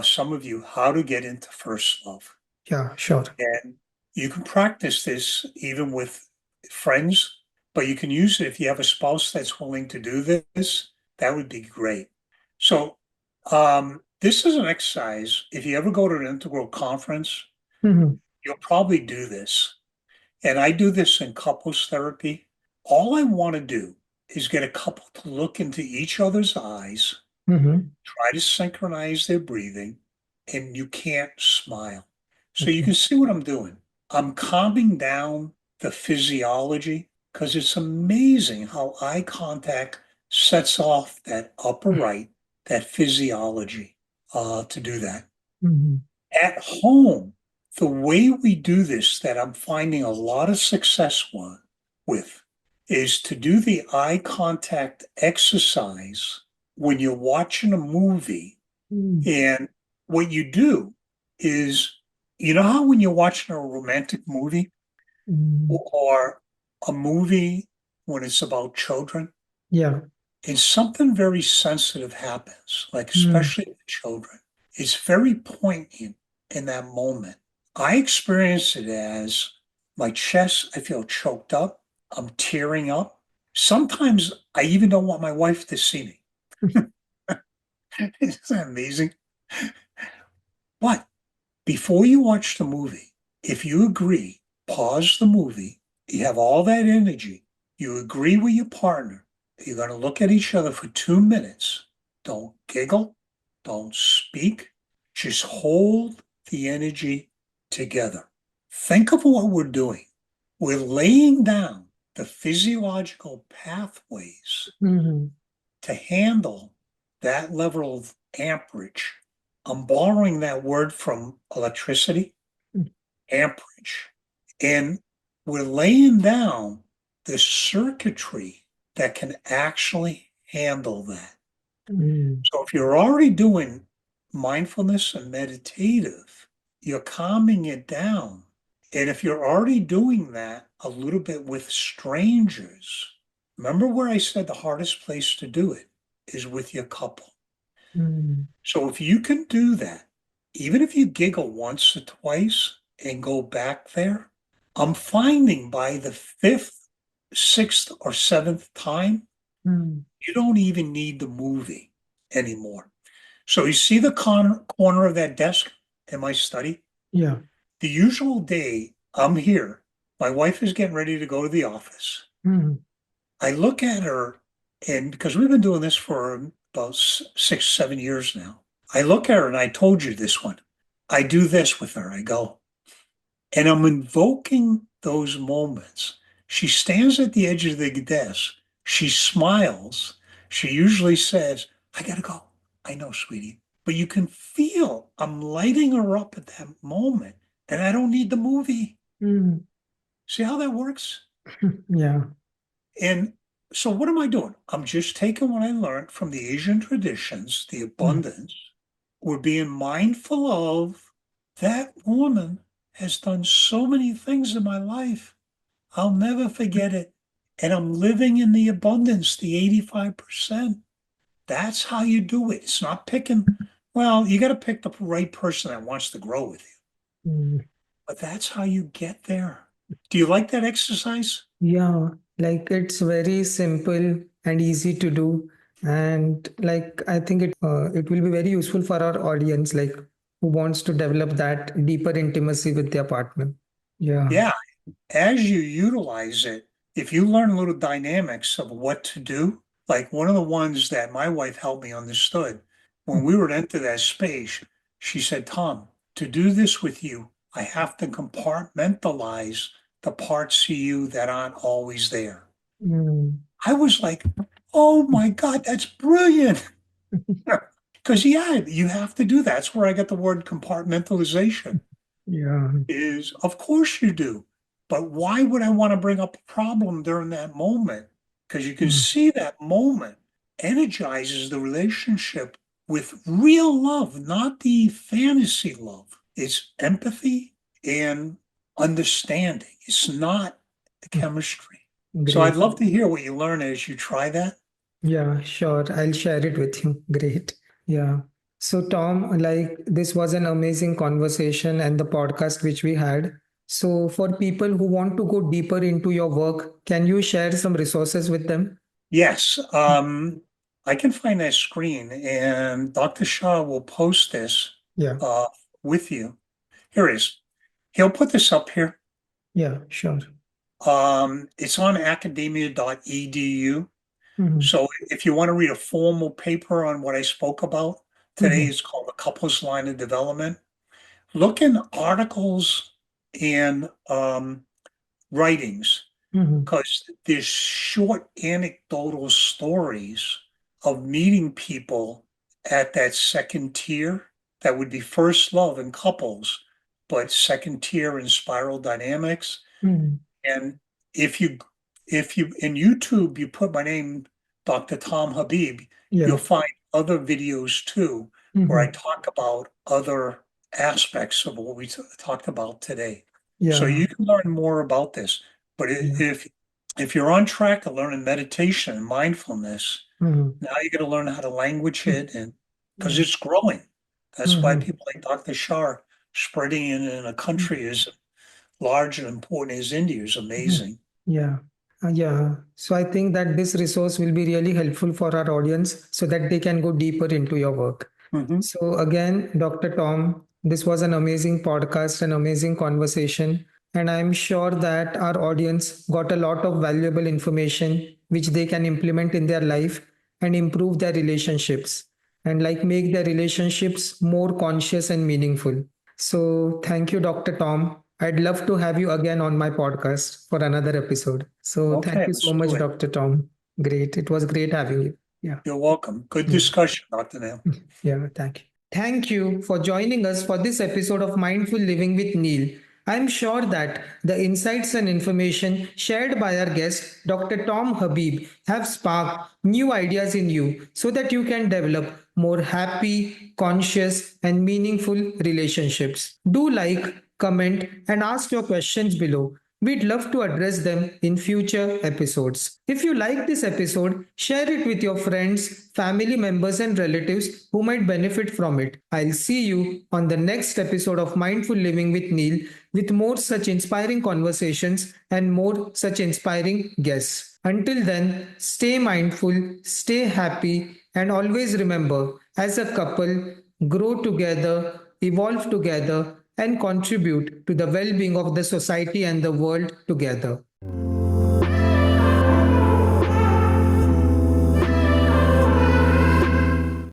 some of you how to get into first love. Yeah, sure. And you can practice this even with friends, but you can use it if you have a spouse that's willing to do this. That would be great. So, this is an exercise. If you ever go to an integral conference, Mm-hmm. you'll probably do this. And I do this in couples therapy. All I want to do is get a couple to look into each other's eyes, Mm-hmm. try to synchronize their breathing, and you can't smile. So you Okay. can see what I'm doing. I'm calming down the physiology because it's amazing how eye contact sets off that upper right, that physiology to do that. Mm-hmm. At home, the way we do this that I'm finding a lot of success with is to do the eye contact exercise when you're watching a movie. And what you do is, you know how when you're watching a romantic movie Mm-hmm. or a movie when it's about children, Yeah. and something very sensitive happens, like Mm-hmm. especially with children. It's very poignant in that moment. I experience it as my chest, I feel choked up. I'm tearing up. Sometimes I even don't want my wife to see me. Isn't that amazing? But before you watch the movie, if you agree, pause the movie, you have all that energy, you agree with your partner, you're going to look at each other for 2 minutes. Don't giggle, don't speak, just hold the energy together. Think of what we're doing. We're laying down the physiological pathways Mm-hmm. to handle that level of amperage. I'm borrowing that word from electricity, amperage. And we're laying down the circuitry that can actually handle that. Mm-hmm. So if you're already doing mindfulness and meditative, you're calming it down. And if you're already doing that a little bit with strangers, remember where I said the hardest place to do it is with your couple. So if you can do that, even if you giggle once or twice and go back there, I'm finding by the fifth, sixth, or seventh time, Mm-hmm. you don't even need the movie anymore. So you see the corner of that desk in my study? Yeah. The usual day I'm here, my wife is getting ready to go to the office. Mm-hmm. I look at her, and because we've been doing this for about 6, 7 years now, I look at her and I told you this one. I do this with her. I go, and I'm invoking those moments. She stands at the edge of the desk. She smiles. She usually says, I gotta go. I know, sweetie. But you can feel I'm lighting her up at that moment, and I don't need the movie. Mm-hmm. See how that works? Yeah. And so, what am I doing? I'm just taking what I learned from the Asian traditions, the Mm-hmm. abundance. We're being mindful of that woman has done so many things in my life. I'll never forget it. And I'm living in the abundance, the 85%. That's how you do it. It's not picking, well, you got to pick the right person that wants to grow with you. But that's how you get there. Do you like that exercise? Yeah, like it's very simple and easy to do. And like I think it will be very useful for our audience, like who wants to develop that deeper intimacy with their partner. Yeah. Yeah. As you utilize it, if you learn little dynamics of what to do, like one of the ones that my wife helped me understood, when we were to enter that space, she said, Tom, to do this with you, I have to compartmentalize the parts of you that aren't always there. Mm. I was like, oh my God, that's brilliant. Because, yeah, you have to do that. That's where I got the word compartmentalization. Yeah. is, of course you do. But why would I want to bring up a problem during that moment? Because you can Mm. see that moment energizes the relationship with real love, not the fantasy love. It's empathy and understanding. It's not the chemistry. So I'd Great. love to hear what you learn as you try that. Yeah, sure. I'll share it with you. Great. Yeah. So, Tom, like this was an amazing conversation and the podcast which we had. So, for people who want to go deeper into your work, can you share some resources with them? Yes, I can find that screen, and Dr. Shah will post this Yeah. uh, with you. Here it is. He'll put this up here. Yeah, sure. It's on academia.edu. Hmm. So if you want to read a formal paper on what I spoke about today, Hmm. it's called The Couples Line of Development. Look in articles and writings Hmm. because there's short anecdotal stories of meeting people at that second tier that would be first love in couples, but second tier in spiral dynamics. Hmm. And if you if you in YouTube you put my name, Dr. Tom Habib, you'll Yeah. find other videos too where I Hmm. talk about other aspects of what we talked about today. So Yeah. you can learn more about this. But Yeah. if you're on track to learning meditation and mindfulness, Hmm. now you got to learn how to language it and because Yeah. it's growing. That's why Hmm. people like Dr. Shah are spreading it in a country as large and important as India is amazing. Yeah. Yeah. So I think that this resource will be really helpful for our audience so that they can go deeper into your work. Hmm. So again, Dr. Tom, this was an amazing podcast, an amazing conversation. And I'm sure that our audience got a lot of valuable information which they can implement in their life and improve their relationships and like make their relationships more conscious and meaningful. So thank you, Dr. Tom. I'd love to have you again on my podcast for another episode. So thank Okay, you so let's do much, it. Dr. Tom. Great. It was great having you. Yeah. You're welcome. Good Yeah. discussion, Dr. Nail. Yeah, thank you. Thank you for joining us for this episode of Mindful Living with Neil. I'm sure that the insights and information shared by our guest, Dr. Tom Habib, have sparked new ideas in you so that you can develop more happy, conscious, and meaningful relationships. Do like, comment, and ask your questions below. We'd love to address them in future episodes. If you like this episode, share it with your friends, family members, and relatives who might benefit from it. I'll see you on the next episode of Mindful Living with Neil with more such inspiring conversations and more such inspiring guests. Until then, stay mindful, stay happy, and always remember as a couple, grow together, evolve together, and contribute to the well being of the society and the world together.